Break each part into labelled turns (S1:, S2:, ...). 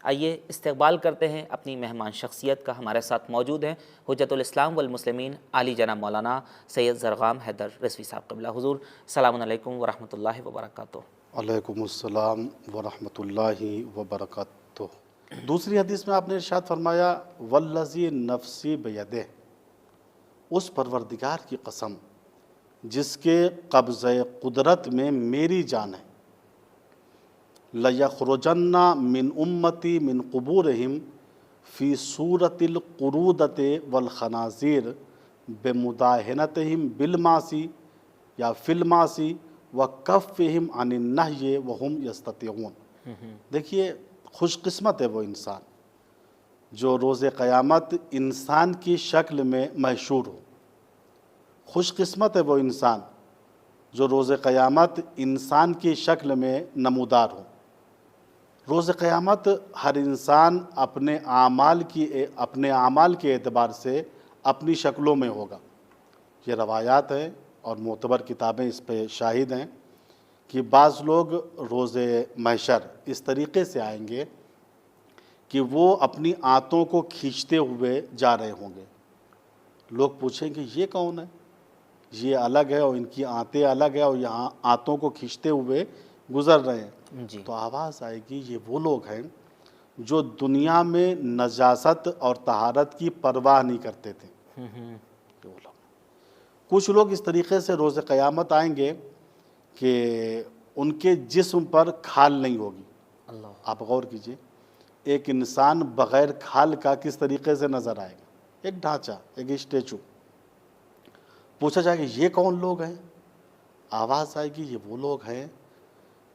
S1: آئیے استقبال کرتے ہیں اپنی مہمان شخصیت کا۔ ہمارے ساتھ موجود ہیں حجت الاسلام والمسلمین عالی جناب مولانا سید زرغام حیدر رضوی صاحب قبلہ۔ حضور السلام علیکم ورحمۃ اللہ وبرکاتہ۔
S2: وعلیکم السلام ورحمۃ اللہ وبرکاتہ۔ دوسری حدیث میں آپ نے ارشاد فرمایا والذی نفسی بیدہ، اس پروردگار کی قسم جس کے قبضہ قدرت میں میری جان ہے، لَيَخْرُجَنَّ مِنْ أُمَّتِي مِنْ قُبُورِهِمْ فِي سُورَةِ الْقُرُودَةِ وَالْخَنَازِيرِ بِمُدَاهِنَتِهِمْ بِالْمَعْصِي یا فِي الْمَعْصِي وَكَفِّهِمْ عَنِ النَّهْيِ وَهُمْ يَسْتَطِيعُونَ۔ دیکھیے خوش قسمت ہے وہ انسان جو روز قیامت انسان کی شکل میں محشور ہو، خوش قسمت ہے وہ انسان جو روز قیامت انسان کی شکل میں نمودار ہو۔ روز قیامت ہر انسان اپنے اعمال کے اعتبار سے اپنی شکلوں میں ہوگا۔ یہ روایات ہیں اور معتبر کتابیں اس پہ شاہد ہیں کہ بعض لوگ روز محشر اس طریقے سے آئیں گے کہ وہ اپنی آنتوں کو کھینچتے ہوئے جا رہے ہوں گے۔ لوگ پوچھیں کہ یہ کون ہے؟ یہ الگ ہے اور ان کی آنتیں الگ ہے اور یہاں آنتوں کو کھینچتے ہوئے گزر رہے ہیں۔ تو آواز آئے گی یہ وہ لوگ ہیں جو دنیا میں نجاست اور طہارت کی پرواہ نہیں کرتے تھے۔ کچھ لوگ اس طریقے سے روز قیامت آئیں گے کہ ان کے جسم پر کھال نہیں ہوگی۔ آپ غور کیجئے، ایک انسان بغیر کھال کا کس طریقے سے نظر آئے گا؟ ایک ڈھانچہ، ایک اسٹیچو۔ پوچھا جائے کہ یہ کون لوگ ہیں؟ آواز آئے گی یہ وہ لوگ ہیں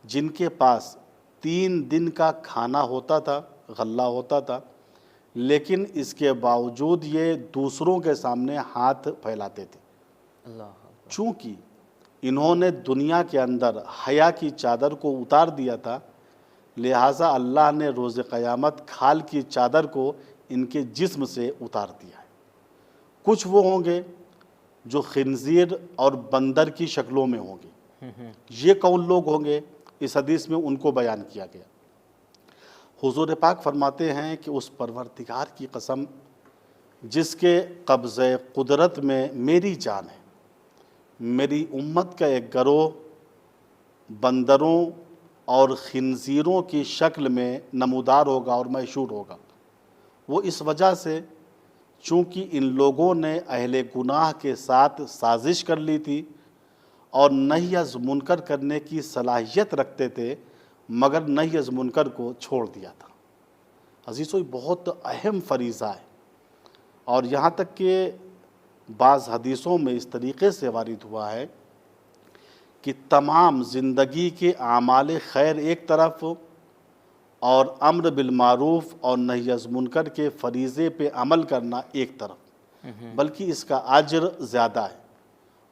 S2: جن کے پاس 3 دن کا کھانا ہوتا تھا، غلہ ہوتا تھا، لیکن اس کے باوجود یہ دوسروں کے سامنے ہاتھ پھیلاتے تھے۔ چونکہ انہوں نے دنیا کے اندر حیا کی چادر کو اتار دیا تھا، لہٰذا اللہ نے روز قیامت کھال کی چادر کو ان کے جسم سے اتار دیا ہے۔ کچھ وہ ہوں گے جو خنزیر اور بندر کی شکلوں میں ہوں گے۔ یہ کون لوگ ہوں گے؟ اس حدیث میں ان کو بیان کیا گیا۔ حضور پاک فرماتے ہیں کہ اس پروردگار کی قسم جس کے قبضہ قدرت میں میری جان ہے، میری امت کا ایک گروہ بندروں اور خنزیروں کی شکل میں نمودار ہوگا اور محشور ہوگا۔ وہ اس وجہ سے چونکہ ان لوگوں نے اہل گناہ کے ساتھ سازش کر لی تھی اور نہی از منکر کرنے کی صلاحیت رکھتے تھے، مگر نہی از منکر کو چھوڑ دیا تھا۔ عزیزو، یہ بہت اہم فریضہ ہے، اور یہاں تک کہ بعض حدیثوں میں اس طریقے سے وارد ہوا ہے کہ تمام زندگی کے اعمال خیر ایک طرف اور امر بالمعروف اور نہی از منکر کے فریضے پہ عمل کرنا ایک طرف، بلکہ اس کا اجر زیادہ ہے۔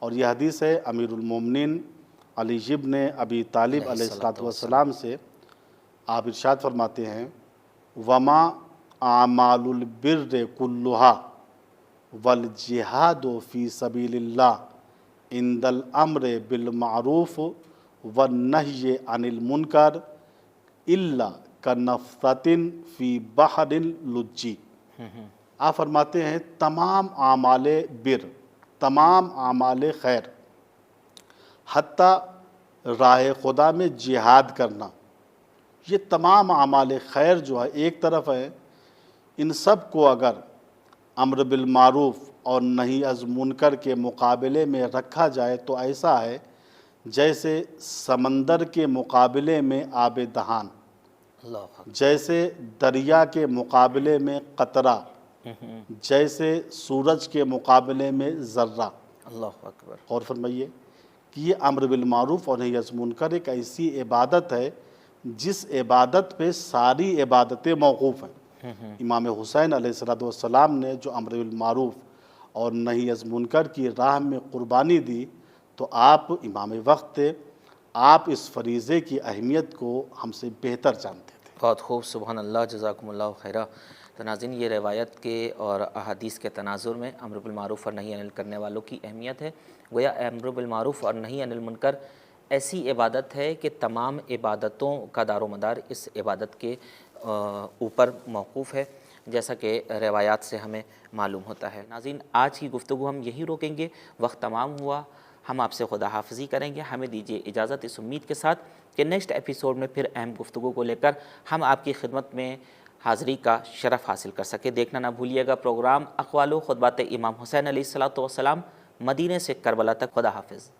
S2: اور یہ حدیث ہے امیر المومنین علی ابن ابی طالب علیہ السلام سے۔ آپ ارشاد فرماتے ہیں وما اعمال البر کلھا والجہاد فی سبیل اللہ عند الامر بالمعروف والنہی عن المنکر الا کنفۃ فی بحر لجی۔ آپ فرماتے ہیں تمام اعمال بر، تمام اعمال خیر، حتیٰ راہ خدا میں جہاد کرنا، یہ تمام اعمال خیر جو ہے ایک طرف ہے، ان سب کو اگر امر بالمعروف اور نہی از منکر کے مقابلے میں رکھا جائے تو ایسا ہے جیسے سمندر کے مقابلے میں آب دہان، جیسے دریا کے مقابلے میں قطرہ، جیسے سورج کے مقابلے میں ذرہ۔
S1: اللہ اکبر۔
S2: اور فرمائیے کہ یہ امر بالمعروف اور نہی از منکر ایک ایسی عبادت ہے جس عبادت پہ ساری عبادتیں موقوف ہیں۔ امام حسین علیہ السلام نے جو امر بالمعروف اور نہی از منکر کی راہ میں قربانی دی، تو آپ امام وقت تھے، آپ اس فریضے کی اہمیت کو ہم سے بہتر جانتے تھے۔
S1: بہت خوب، سبحان اللہ، جزاکم اللہ خیرہ۔ تو ناظرین، یہ روایت کے اور احادیث کے تناظر میں امر بالمعروف اور نہی عن المنکر کرنے والوں کی اہمیت ہے۔ گویا امر بالمعروف اور نہی عن المنکر ایسی عبادت ہے کہ تمام عبادتوں کا دار و مدار اس عبادت کے اوپر موقوف ہے، جیسا کہ روایات سے ہمیں معلوم ہوتا ہے۔ ناظرین، آج کی گفتگو ہم یہی روکیں گے، وقت تمام ہوا، ہم آپ سے خدا حافظی کریں گے۔ ہمیں دیجیے اجازت اس امید کے ساتھ کہ نیکسٹ ایپیسوڈ میں پھر اہم گفتگو کو لے کر ہم آپ کی خدمت میں حاضری کا شرف حاصل کر سکے۔ دیکھنا نہ بھولیے گا پروگرام اقوال و خطبات امام حسین علیہ الصلوۃ والسلام، مدینے سے کربلا تک۔ خدا حافظ۔